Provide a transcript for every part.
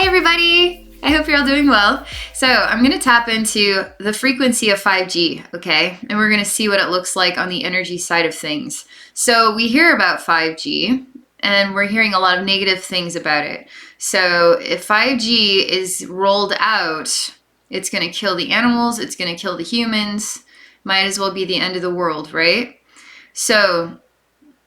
Hi everybody! I hope you're all doing well. So I'm going to tap into the frequency of 5G, okay? And we're going to see what it looks like on the energy side of things. So we hear about 5G and we're hearing a lot of negative things about it. So if 5G is rolled out, it's going to kill the animals, it's going to kill the humans, might as well be the end of the world, right? So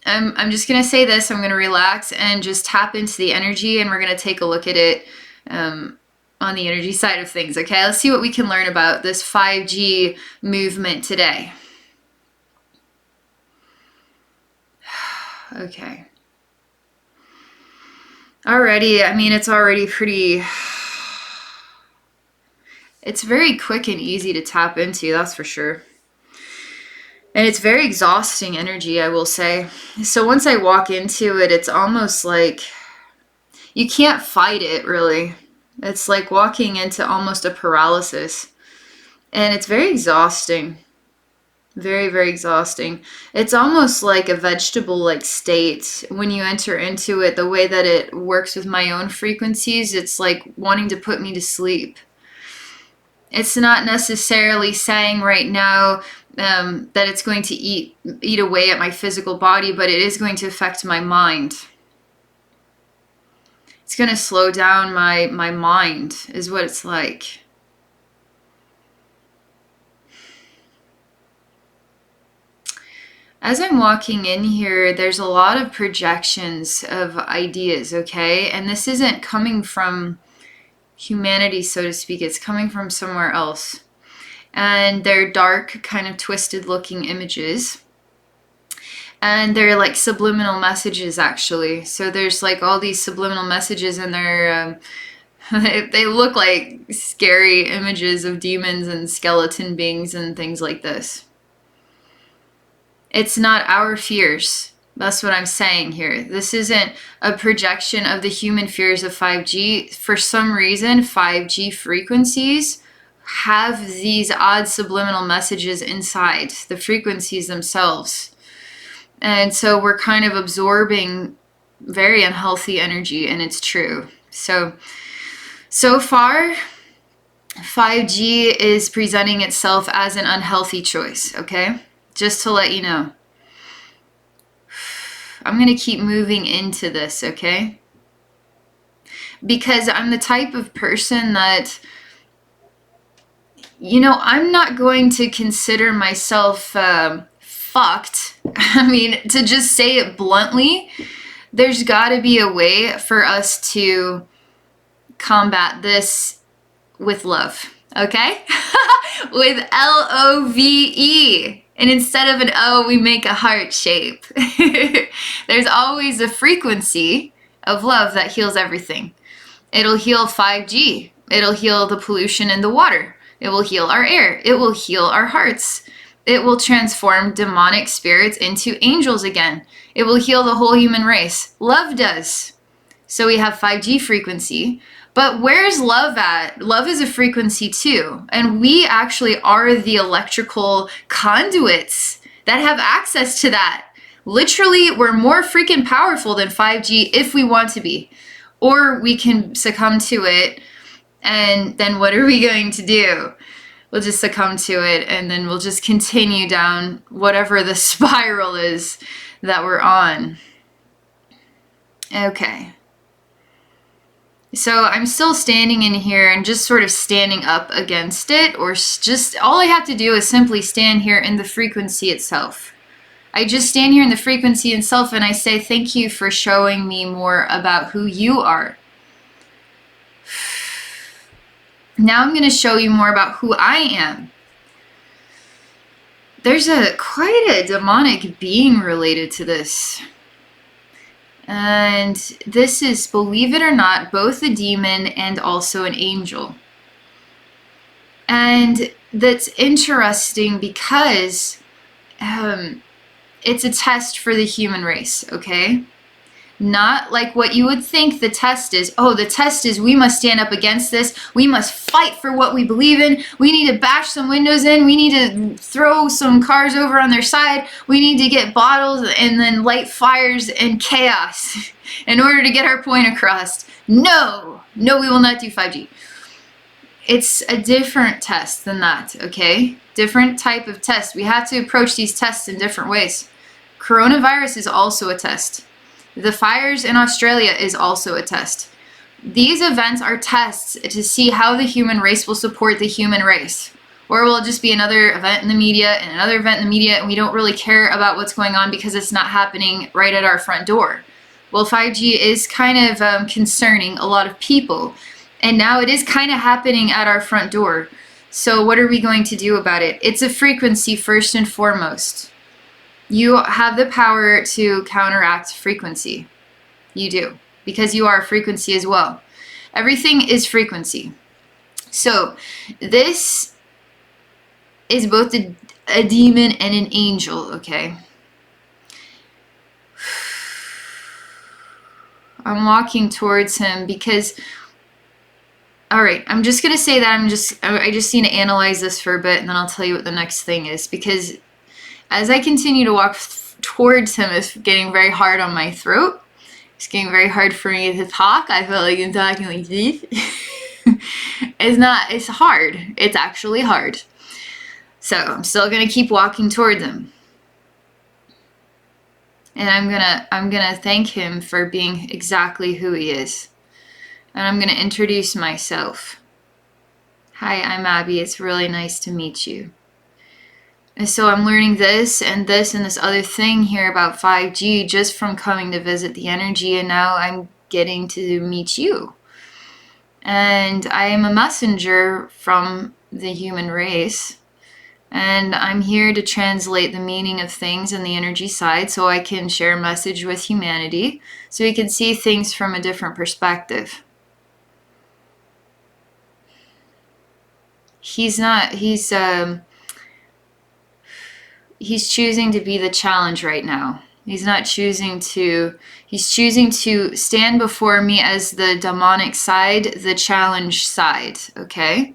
I'm just going to say this, I'm going to relax and just tap into the energy, and we're going to take a look at it on the energy side of things, okay? Let's see what we can learn about this 5G movement today. Okay. Already, I mean, it's already pretty... It's very quick and easy to tap into, that's for sure. And it's very exhausting energy, I will say. So once I walk into it, it's almost like you can't fight it, really. It's like walking into almost a paralysis. And it's very exhausting. Very, very exhausting. It's almost like a vegetable-like state when you enter into it. The way that it works with my own frequencies, it's like wanting to put me to sleep. It's not necessarily saying right now that it's going to eat away at my physical body, but it is going to affect my mind. It's going to slow down my mind, is what it's like. As I'm walking in here, there's a lot of projections of ideas, okay? And this isn't coming from humanity, so to speak. It's coming from somewhere else. And they're dark, kind of twisted looking images. And they're like subliminal messages, actually. So there's like all these subliminal messages, and they're they look like scary images of demons and skeleton beings and things like this. It's not our fears. That's what I'm saying here. This isn't a projection of the human fears of 5G. For some reason, 5G frequencies have these odd subliminal messages inside the frequencies themselves. And so we're kind of absorbing very unhealthy energy, and it's true. So far, 5G is presenting itself as an unhealthy choice, okay? Just to let you know. I'm going to keep moving into this, okay? Because I'm the type of person that, you know, I'm not going to consider myself fucked. I mean, to just say it bluntly, there's got to be a way for us to combat this with love, okay? With Love. And instead of an O, we make a heart shape. There's always a frequency of love that heals everything. It'll heal 5G. It'll heal the pollution in the water. It will heal our air. It will heal our hearts. It will transform demonic spirits into angels again. It will heal the whole human race. Love does. So we have 5G frequency. But where's love at? Love is a frequency too. And we actually are the electrical conduits that have access to that. Literally, we're more freaking powerful than 5G if we want to be. Or we can succumb to it, and then what are we going to do? We'll just succumb to it, and then we'll just continue down whatever the spiral is that we're on. Okay. So I'm still standing in here and just sort of standing up against it, or just all I have to do is simply stand here in the frequency itself. I just stand here in the frequency itself and I say, thank you for showing me more about who you are. Now I'm going to show you more about who I am. There's quite a demonic being related to this. And this is, believe it or not, both a demon and also an angel. And that's interesting because it's a test for the human race, okay? Not like what you would think the test is. Oh, the test is we must stand up against this. We must fight for what we believe in. We need to bash some windows in. We need to throw some cars over on their side. We need to get bottles and then light fires and chaos in order to get our point across. No, no, we will not do 5G. It's a different test than that, okay? Different type of test. We have to approach these tests in different ways. Coronavirus is also a test. The fires in Australia is also a test. These events are tests to see how the human race will support the human race. Or will it just be another event in the media and another event in the media, and we don't really care about what's going on because it's not happening right at our front door. Well, 5G is kind of concerning a lot of people. And now it is kind of happening at our front door. So what are we going to do about it? It's a frequency first and foremost. You have the power to counteract frequency. You do. Because you are a frequency as well. Everything is frequency. So this is both a demon and an angel, okay? I'm walking towards him because... Alright, I'm just going to say that I just need to analyze this for a bit, and then I'll tell you what the next thing is. Because as I continue to walk towards him, it's getting very hard on my throat. It's getting very hard for me to talk. I feel like I'm talking like this. It's hard. It's actually hard. So I'm still going to keep walking towards him. And I'm gonna thank him for being exactly who he is. And I'm going to introduce myself. Hi, I'm Abbey. It's really nice to meet you. And so I'm learning this and this and this other thing here about 5G just from coming to visit the energy, and now I'm getting to meet you. And I am a messenger from the human race. And I'm here to translate the meaning of things in the energy side so I can share a message with humanity so we can see things from a different perspective. He's choosing to be the challenge right now. He's choosing to stand before me as the demonic side, the challenge side, okay?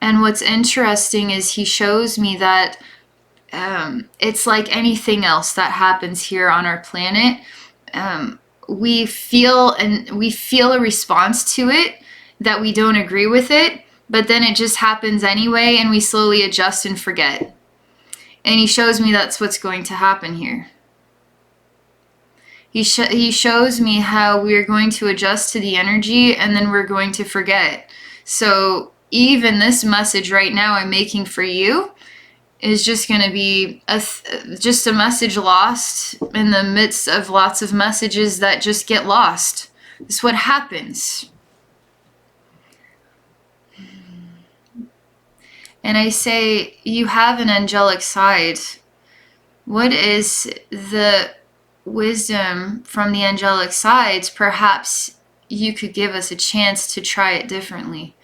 And what's interesting is he shows me that it's like anything else that happens here on our planet. We feel a response to it that we don't agree with it, but then it just happens anyway, and we slowly adjust and forget. And he shows me that's what's going to happen here. He shows me how we're going to adjust to the energy, and then we're going to forget. So even this message right now I'm making for you is just going to be just a message lost in the midst of lots of messages that just get lost. It's what happens. And I say, you have an angelic side. What is the wisdom from the angelic sides? Perhaps you could give us a chance to try it differently.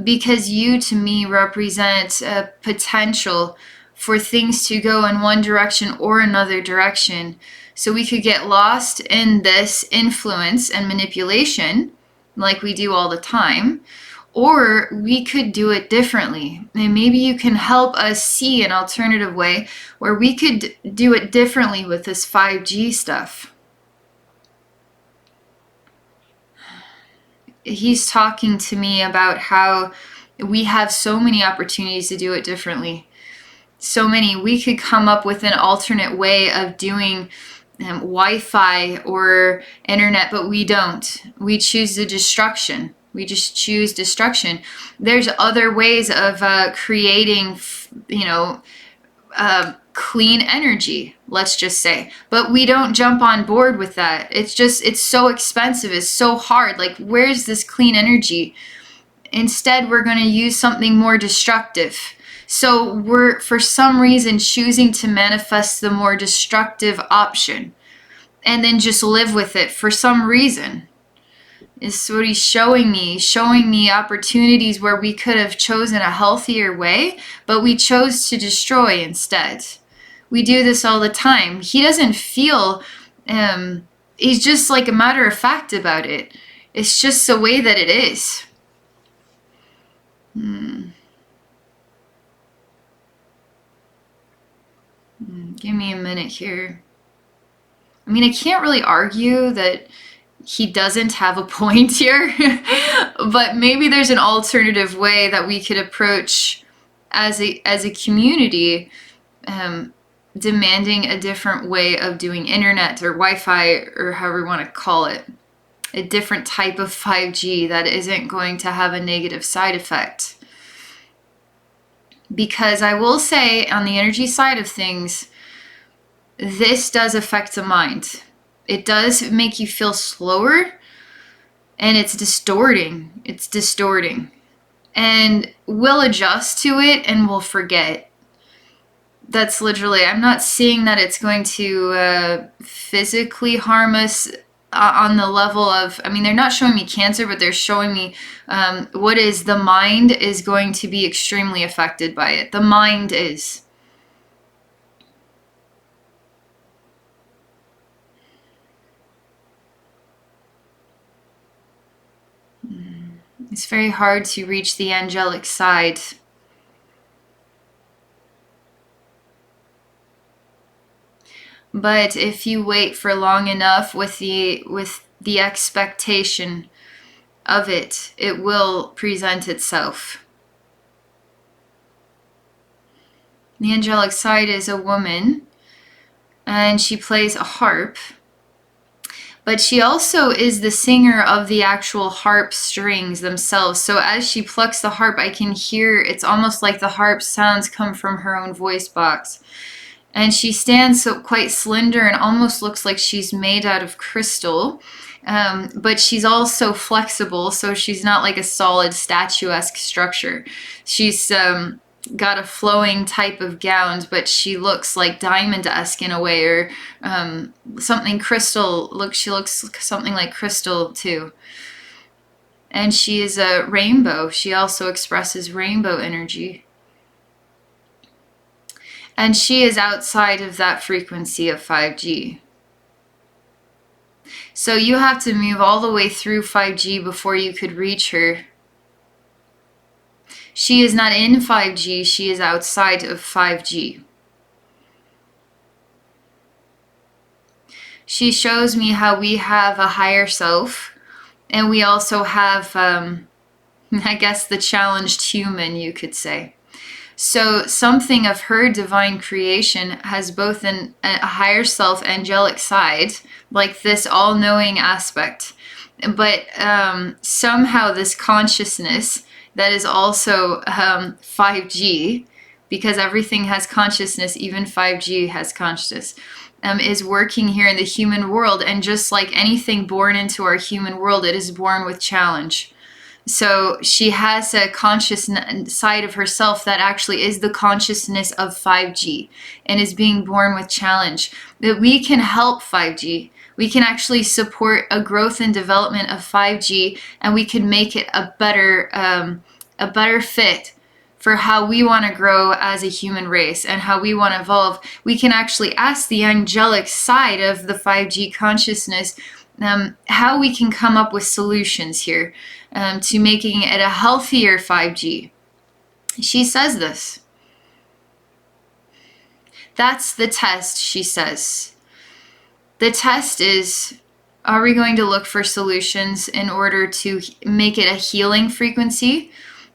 Because you, to me, represent a potential for things to go in one direction or another direction. So we could get lost in this influence and manipulation, like we do all the time, or we could do it differently. And maybe you can help us see an alternative way where we could do it differently with this 5G stuff. He's talking to me about how we have so many opportunities to do it differently. So many. We could come up with an alternate way of doing Wi-Fi or internet, but we don't. We choose the destruction. We just choose destruction. There's other ways of creating, clean energy, let's just say, but we don't jump on board with that. It's so expensive, it's so hard. Like, where's this clean energy? Instead, we're going to use something more destructive. So we're, for some reason, choosing to manifest the more destructive option and then just live with it for some reason. Is what he's showing me opportunities where we could have chosen a healthier way, but we chose to destroy instead. We do this all the time. He doesn't feel, he's just like a matter of fact about it. It's just the way that it is. Give me a minute here. I mean, I can't really argue that he doesn't have a point here, but maybe there's an alternative way that we could approach as a community, demanding a different way of doing internet or Wi-Fi or however you want to call it, a different type of 5G that isn't going to have a negative side effect. Because I will say, on the energy side of things, this does affect the mind. It does make you feel slower, and it's distorting. It's distorting. And we'll adjust to it and we'll forget. That's literally, I'm not seeing that it's going to physically harm us on the level of, I mean, they're not showing me cancer, but they're showing me what is the mind is going to be extremely affected by it. The mind is. It's very hard to reach the angelic side. But if you wait for long enough with the expectation of it, it will present itself. The angelic side is a woman, and she plays a harp. But she also is the singer of the actual harp strings themselves. So as she plucks the harp, I can hear, it's almost like the harp sounds come from her own voice box. And she stands so quite slender and almost looks like she's made out of crystal. But she's also flexible, so she's not like a solid statuesque structure. She's got a flowing type of gown, but she looks like diamond-esque in a way, or something crystal. She looks something like crystal too. And she is a rainbow. She also expresses rainbow energy. And she is outside of that frequency of 5G. So you have to move all the way through 5G before you could reach her. She is not in 5G, she is outside of 5G. She shows me how we have a higher self, and we also have, I guess, the challenged human, you could say. So something of her divine creation has both a higher self, angelic side, like this all-knowing aspect, but somehow this consciousness that is also 5G, because everything has consciousness, even 5G has consciousness, is working here in the human world. And just like anything born into our human world, it is born with challenge. So she has a conscious side of herself that actually is the consciousness of 5G and is being born with challenge. That we can help 5G. We can actually support a growth and development of 5G, and we can make it a better fit for how we want to grow as a human race and how we want to evolve. We can actually ask the angelic side of the 5G consciousness how we can come up with solutions here to making it a healthier 5G. She says this. That's the test, she says. The test is, are we going to look for solutions in order to make it a healing frequency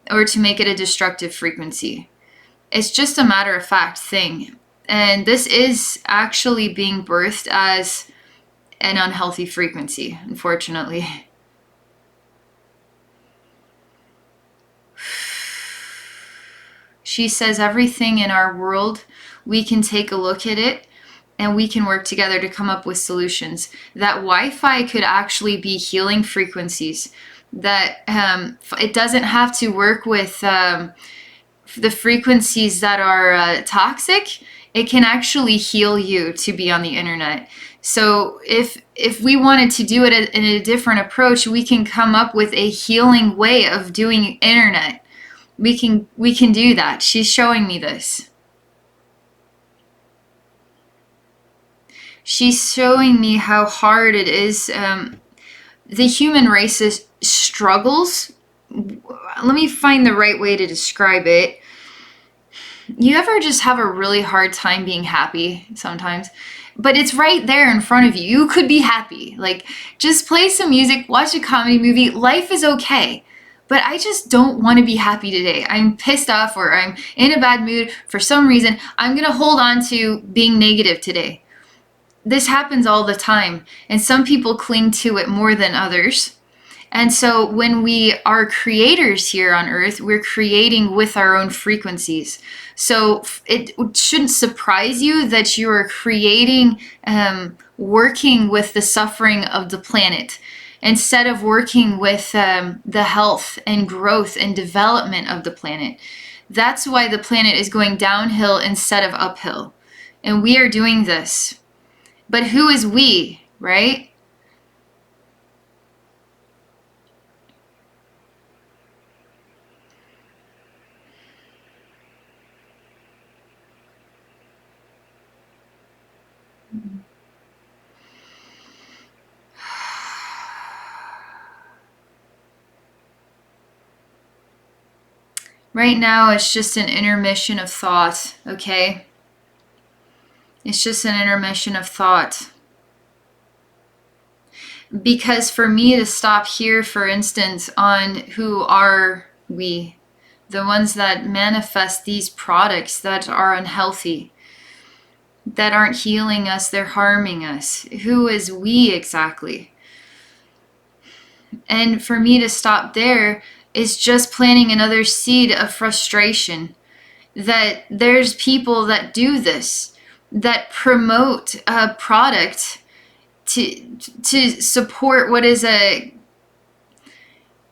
or to make it a destructive frequency? It's just a matter of fact thing. And this is actually being birthed as an unhealthy frequency, unfortunately. She says everything in our world, we can take a look at it and we can work together to come up with solutions. That Wi-Fi could actually be healing frequencies. That it doesn't have to work with the frequencies that are toxic. It can actually heal you to be on the internet. So if we wanted to do it in a different approach, we can come up with a healing way of doing internet. We can do that. She's showing me this. She's showing me how hard it is. The human race struggles. Let me find the right way to describe it. You ever just have a really hard time being happy sometimes? But it's right there in front of you. You could be happy. Like, just play some music, watch a comedy movie. Life is okay. But I just don't want to be happy today. I'm pissed off or I'm in a bad mood for some reason. I'm going to hold on to being negative today. This happens all the time. And some people cling to it more than others. And so when we are creators here on earth, we're creating with our own frequencies. So it shouldn't surprise you that you are creating, working with the suffering of the planet instead of working with the health and growth and development of the planet. That's why the planet is going downhill instead of uphill. And we are doing this. But who is we, right? Right now, it's just an intermission of thought, okay? It's just an intermission of thought. Because for me to stop here, for instance, on who are we, the ones that manifest these products that are unhealthy, that aren't healing us, they're harming us. Who is we exactly? And for me to stop there is just planting another seed of frustration that there's people that do this, that promote a product to support what is a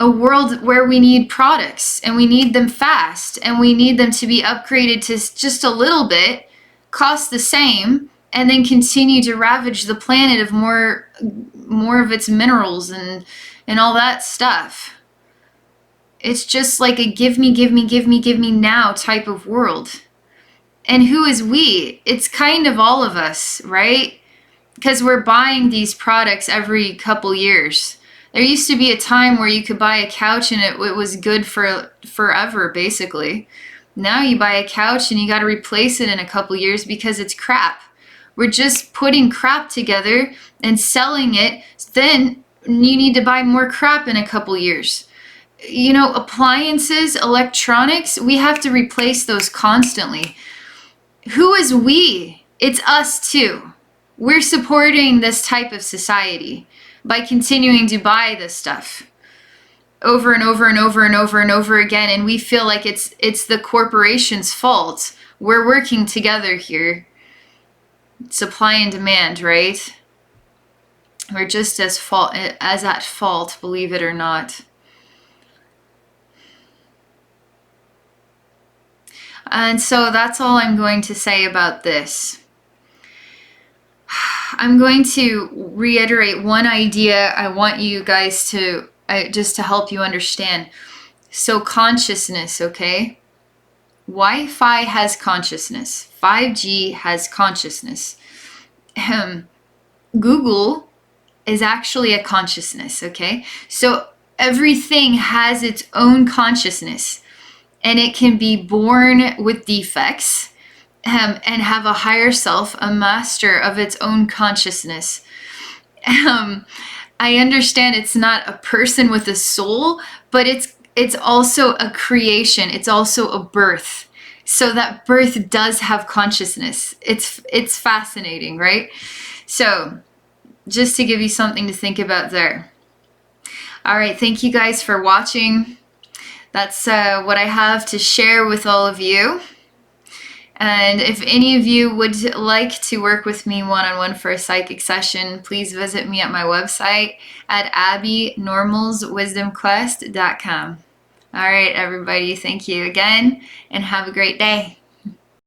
world where we need products and we need them fast and we need them to be upgraded to just a little bit, cost the same, and then continue to ravage the planet of more of its minerals and all that stuff. It's just like a give me, give me, give me, give me now type of world. And who is we? It's kind of all of us, right? Because we're buying these products every couple years. There used to be a time where you could buy a couch and it was good for forever, basically. Now you buy a couch and you got to replace it in a couple years because it's crap. We're just putting crap together and selling it. Then you need to buy more crap in a couple years. You know, appliances, electronics, we have to replace those constantly. Who is we? It's us too. We're supporting this type of society by continuing to buy this stuff over and over and over and over and over again, and we feel like it's the corporation's fault. We're working together here. Supply and demand, right? We're just as at fault, believe it or not. And so that's all I'm going to say about this. I'm going to reiterate one idea I want you guys to, just to help you understand. So consciousness, okay? Wi-Fi has consciousness. 5G has consciousness. Google is actually a consciousness, okay? So everything has its own consciousness. And it can be born with defects and have a higher self, a master of its own consciousness. I understand it's not a person with a soul, but it's also a creation. It's also a birth. So that birth does have consciousness. It's fascinating, right? So just to give you something to think about there. All right, thank you guys for watching. That's what I have to share with all of you. And if any of you would like to work with me one-on-one for a psychic session, please visit me at my website at abbeynormalswisdomquest.com. All right, everybody, thank you again, and have a great day.